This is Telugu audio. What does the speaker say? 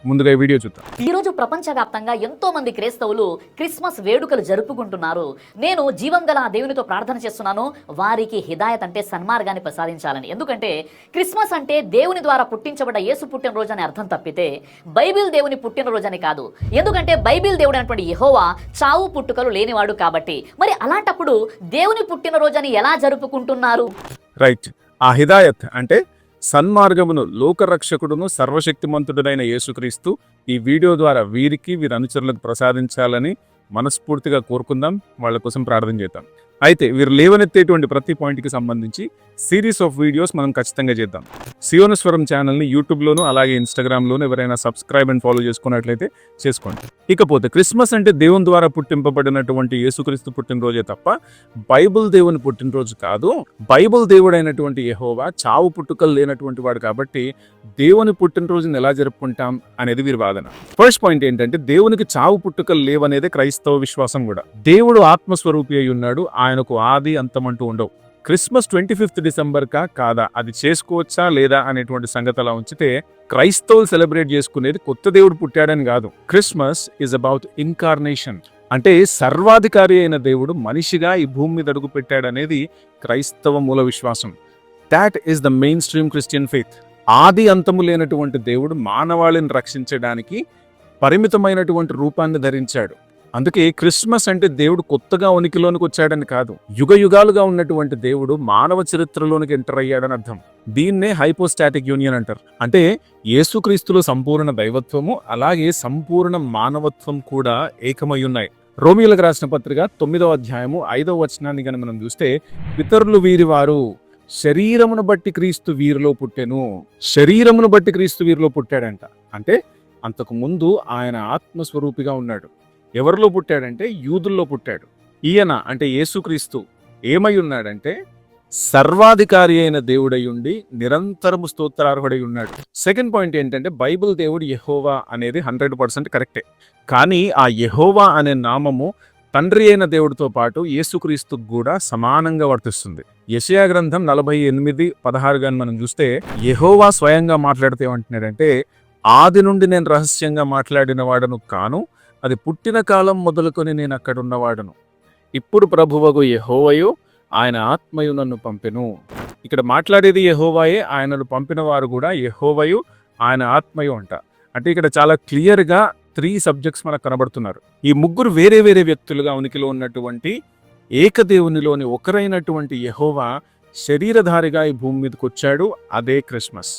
ముందుగా ఈ వీడియో చూద్దాం. ఈ రోజు ప్రపంచవ్యాప్తంగా ఎంతో మంది క్రైస్తవులు క్రిస్మస్ వేడుకలు జరుపుకుంటున్నారు. నేను జీవం గల దేవునితో ప్రార్థన చేస్తున్నాను, వారికి హిదాయత్ అంటే సన్మార్గాన్ని ప్రసాదించాలని. ఎందుకంటే క్రిస్మస్ అంటే దేవుని ద్వారా పుట్టించబడ్డ యేసు పుట్టినరోజు అని అర్థం తప్పితే బైబిల్ దేవుని పుట్టినరోజు అని కాదు. ఎందుకంటే బైబిల్ దేవుడు అనేటువంటి యెహోవా చావు పుట్టుకలు లేనివాడు కాబట్టి. మరి అలాంటప్పుడు దేవుని పుట్టినరోజు అని ఎలా జరుపుకుంటున్నారు? రైట్. ఆ హిదాయత్ అంటే సన్మార్గమును లోకరక్షకుడును సర్వశక్తిమంతుడైన యేసుక్రీస్తు ఈ వీడియో ద్వారా వీరికి వీరి అనుచరులకు ప్రసాదించాలని మనస్ఫూర్తిగా కోరుకుందాం. వాళ్ళ కోసం ప్రార్థన చేద్దాం. అయితే వీరు లేవనెత్తేటువంటి ప్రతి పాయింట్కి సంబంధించి సిరీస్ ఆఫ్ వీడియోస్ మనం ఖచ్చితంగా చేద్దాం. సియోను స్వరం ఛానల్ని యూట్యూబ్లోను అలాగే ఇన్స్టాగ్రామ్లోను ఎవరైనా సబ్స్క్రైబ్ అండ్ ఫాలో చేసుకున్నట్లయితే చేసుకోండి. ఇకపోతే క్రిస్మస్ అంటే దేవుని ద్వారా పుట్టింపబడినటువంటి యేసుక్రీస్తు పుట్టినరోజే తప్ప బైబిల్ దేవుని పుట్టినరోజు కాదు. బైబిల్ దేవుడైనటువంటి యెహోవా చావు పుట్టుకలు లేనటువంటి వాడు కాబట్టి దేవుని పుట్టినరోజుని ఎలా జరుపుకుంటాం అనేది వీరి వాదన. ఫస్ట్ పాయింట్ ఏంటంటే దేవునికి చావు పుట్టుకలు లేవనేదే క్రైస్తవ విశ్వాసం కూడా. దేవుడు ఆత్మస్వరూపి అయి ఉన్నాడు, ఆయనకు ఆది అంతమంటూ ఉండవు. క్రిస్మస్ 25th డిసెంబర్ కాదా, అది చేసుకోవచ్చా లేదా అనేటువంటి సంగతి అలా ఉంచితే క్రైస్తవులు సెలబ్రేట్ చేసుకునేది కొత్త దేవుడు పుట్టాడని కాదు. క్రిస్మస్ ఈజ్ అబౌట్ ఇన్కార్నేషన్, అంటే సర్వాధికారి అయిన దేవుడు మనిషిగా ఈ భూమి మీద అడుగు పెట్టాడనేది క్రైస్తవ మూల విశ్వాసం. That is the main stream Christian faith. ఆది అంతము లేనటువంటి దేవుడు మానవాళిని రక్షించడానికి పరిమితమైనటువంటి రూపాన్ని ధరించాడు. అందుకే క్రిస్మస్ అంటే దేవుడు కొత్తగా ఉనికిలోనికి వచ్చాడని కాదు, యుగ యుగాలుగా ఉన్నటువంటి దేవుడు మానవ చరిత్రలోనికి ఎంటర్ అయ్యాడని అర్థం. దీన్నే హైపోస్టాటిక్ యూనియన్ అంటారు. అంటే యేసుక్రీస్తులో సంపూర్ణ దైవత్వము అలాగే సంపూర్ణ మానవత్వం కూడా ఏకమై ఉన్నాయి. రోమియోలకు రాసిన పత్రిక 9వ అధ్యాయము 5వ వచనాన్ని గనుక మనం చూస్తే, పితరులు వీరి వారు శరీరమును బట్టి క్రీస్తు వీరిలో పుట్టెను. శరీరమును బట్టి క్రీస్తు వీరిలో పుట్టాడంట. అంటే అంతకు ముందు ఆయన ఆత్మస్వరూపిగా ఉన్నాడు. ఎవరిలో పుట్టాడంటే యూదుల్లో పుట్టాడు. ఈయన అంటే యేసుక్రీస్తు ఏమై ఉన్నాడంటే సర్వాధికారి అయిన దేవుడై ఉండి నిరంతరము స్తోత్రార్హుడై ఉన్నాడు. సెకండ్ పాయింట్ ఏంటంటే బైబిల్ దేవుడు యెహోవా అనేది 100% కరెక్టే. కానీ ఆ యెహోవా అనే నామము తండ్రి అయిన దేవుడితో పాటు యేసుక్రీస్తుకు కూడా సమానంగా వర్తిస్తుంది. యెషయా గ్రంథం 48:16 గాని మనం చూస్తే యెహోవా స్వయంగా మాట్లాడితే ఏమంటున్నాడంటే, ఆది నుండి నేను రహస్యంగా మాట్లాడిన వాడను కాను, అది పుట్టిన కాలం మొదలుకొని నేను అక్కడ ఉన్నవాడను. ఇప్పుడు ప్రభువగు యెహోవాయు ఆయన ఆత్మయు నన్ను పంపెను. ఇక్కడ మాట్లాడేది యెహోవాయే, ఆయనను పంపిన వారు కూడా యెహోవాయు ఆయన ఆత్మయు అంట. అంటే ఇక్కడ చాలా క్లియర్గా 3 సబ్జెక్ట్స్ మనకు కనబడుతున్నారు. ఈ ముగ్గురు వేరే వేరే వ్యక్తులుగా ఉనికిలో ఉన్నటువంటి ఏకదేవునిలోని ఒకరైనటువంటి యెహోవా శరీరధారిగా ఈ భూమి మీదకి వచ్చాడు. అదే క్రిస్మస్.